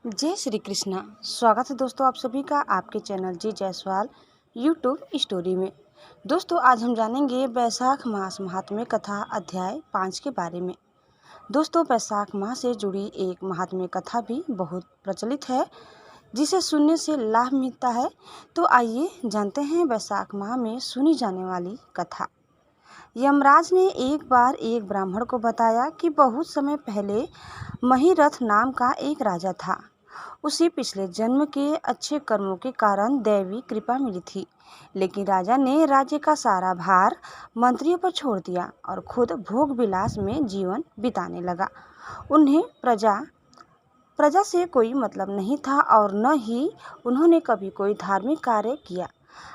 जय श्री कृष्णा। स्वागत है दोस्तों आप सभी का आपके चैनल जी जायसवाल यूट्यूब स्टोरी में। दोस्तों आज हम जानेंगे बैसाख मास महात्म्य कथा अध्याय 5 के बारे में। दोस्तों बैसाख माह से जुड़ी एक महात्म्य कथा भी बहुत प्रचलित है जिसे सुनने से लाभ मिलता है। तो आइए जानते हैं बैसाख माह में सुनी जाने वाली कथा। यमराज ने एक बार एक ब्राह्मण को बताया कि बहुत समय पहले महीरथ नाम का एक राजा था। उसे पिछले जन्म के अच्छे कर्मों के कारण दैवी कृपा मिली थी, लेकिन राजा ने राज्य का सारा भार मंत्रियों पर छोड़ दिया और खुद भोग विलास में जीवन बिताने लगा। उन्हें प्रजा से कोई मतलब नहीं था और न ही उन्होंने कभी कोई धार्मिक कार्य किया।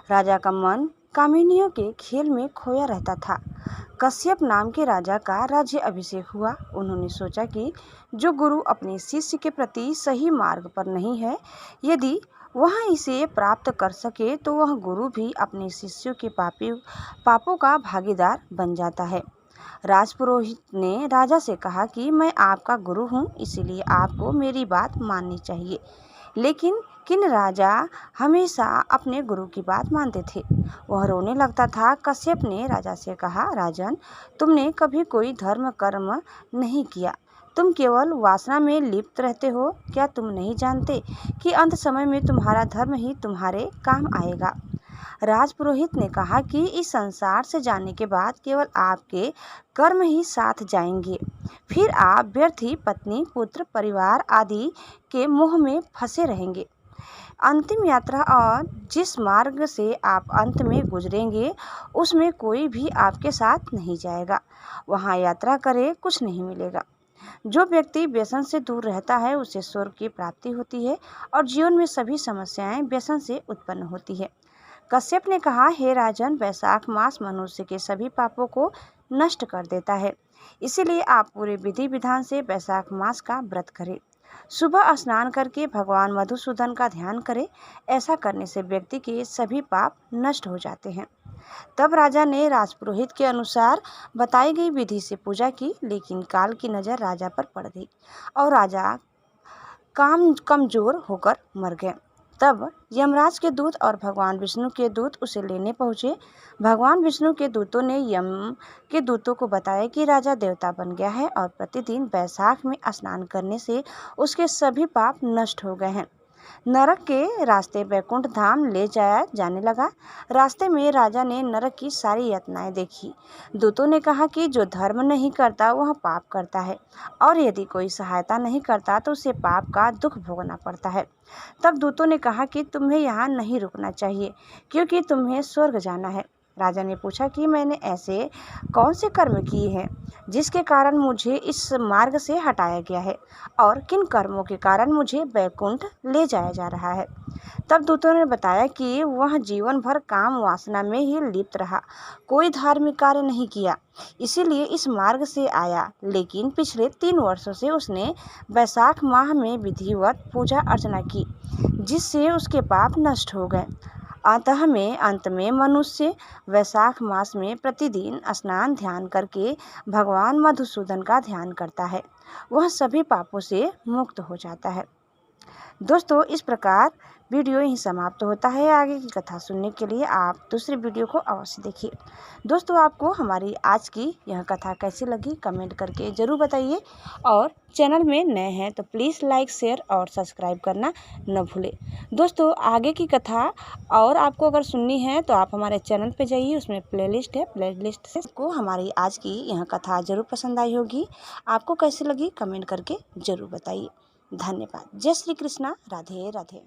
राजा का मन कामिनियों के खेल में खोया रहता था। कश्यप नाम के राजा का राज्य अभिषेक हुआ। उन्होंने सोचा कि जो गुरु अपने शिष्य के प्रति सही मार्ग पर नहीं है, यदि वह इसे प्राप्त कर सके तो वह गुरु भी अपने शिष्यों के पापों का भागीदार बन जाता है। राजपुरोहित ने राजा से कहा कि मैं आपका गुरु हूँ, इसीलिए आपको मेरी बात माननी चाहिए। लेकिन राजा हमेशा अपने गुरु की बात मानते थे। वह रोने लगता था। कश्यप ने राजा से कहा, राजन, तुमने कभी कोई धर्म कर्म नहीं किया, तुम केवल वासना में लिप्त रहते हो। क्या तुम नहीं जानते कि अंत समय में तुम्हारा धर्म ही तुम्हारे काम आएगा? राजपुरोहित ने कहा कि इस संसार से जाने के बाद केवल आपके कर्म ही साथ जाएंगे, फिर आप व्यर्थ ही पत्नी, पुत्र, परिवार आदि के मोह में फंसे रहेंगे। अंतिम यात्रा और जिस मार्ग से आप अंत में गुजरेंगे उसमें कोई भी आपके साथ नहीं जाएगा। वहाँ यात्रा करे कुछ नहीं मिलेगा। जो व्यक्ति व्यसन से दूर रहता है उसे स्वर्ग की प्राप्ति होती है और जीवन में सभी समस्याएं व्यसन से उत्पन्न होती है। कश्यप ने कहा, हे राजन, बैसाख मास मनुष्य के सभी पापों को नष्ट कर देता है, इसीलिए आप पूरे विधि विधान से बैसाख मास का व्रत करें। सुबह स्नान करके भगवान मधुसूदन का ध्यान करें। ऐसा करने से व्यक्ति के सभी पाप नष्ट हो जाते हैं। तब राजा ने राजपुरोहित के अनुसार बताई गई विधि से पूजा की, लेकिन काल की नज़र राजा पर पड़ गई और राजा कमजोर होकर मर गए। तब यमराज के दूत और भगवान विष्णु के दूत उसे लेने पहुँचे। भगवान विष्णु के दूतों ने यम के दूतों को बताया कि राजा देवता बन गया है और प्रतिदिन बैसाख में स्नान करने से उसके सभी पाप नष्ट हो गए हैं। नरक के रास्ते वैकुंठ धाम ले जाया जाने लगा। रास्ते में राजा ने नरक की सारी यातनाएं देखी। दूतों ने कहा कि जो धर्म नहीं करता वह पाप करता है और यदि कोई सहायता नहीं करता तो उसे पाप का दुख भोगना पड़ता है। तब दूतों ने कहा कि तुम्हें यहाँ नहीं रुकना चाहिए क्योंकि तुम्हें स्वर्ग जाना है। राजा ने पूछा कि मैंने ऐसे कौन से कर्म किए हैं जिसके कारण मुझे इस मार्ग से हटाया गया है और किन कर्मों के कारण मुझे बैकुंठ ले जाया जा रहा है। तब दूतों ने बताया कि वह जीवन भर काम वासना में ही लिप्त रहा, कोई धार्मिक कार्य नहीं किया, इसीलिए इस मार्ग से आया। लेकिन पिछले 3 वर्षों से उसने बैसाख माह में विधिवत पूजा अर्चना की, जिससे उसके पाप नष्ट हो गए। अंत में मनुष्य वैशाख मास में प्रतिदिन स्नान ध्यान करके भगवान मधुसूदन का ध्यान करता है, वह सभी पापों से मुक्त हो जाता है। दोस्तों इस प्रकार वीडियो यहीं समाप्त होता है। आगे की कथा सुनने के लिए आप दूसरी वीडियो को अवश्य देखिए। दोस्तों आपको हमारी आज की यह कथा कैसी लगी कमेंट करके ज़रूर बताइए और चैनल में नए हैं तो प्लीज़ लाइक, शेयर और सब्सक्राइब करना न भूलें। दोस्तों आगे की कथा और आपको अगर सुननी है तो आप हमारे चैनल पे जाइए, उसमें प्लेलिस्ट है, प्लेलिस्ट से आपको हमारी आज की यह कथा ज़रूर पसंद आई होगी। आपको कैसी लगी कमेंट करके ज़रूर बताइए। धन्यवाद। जय श्री कृष्णा। राधे राधे।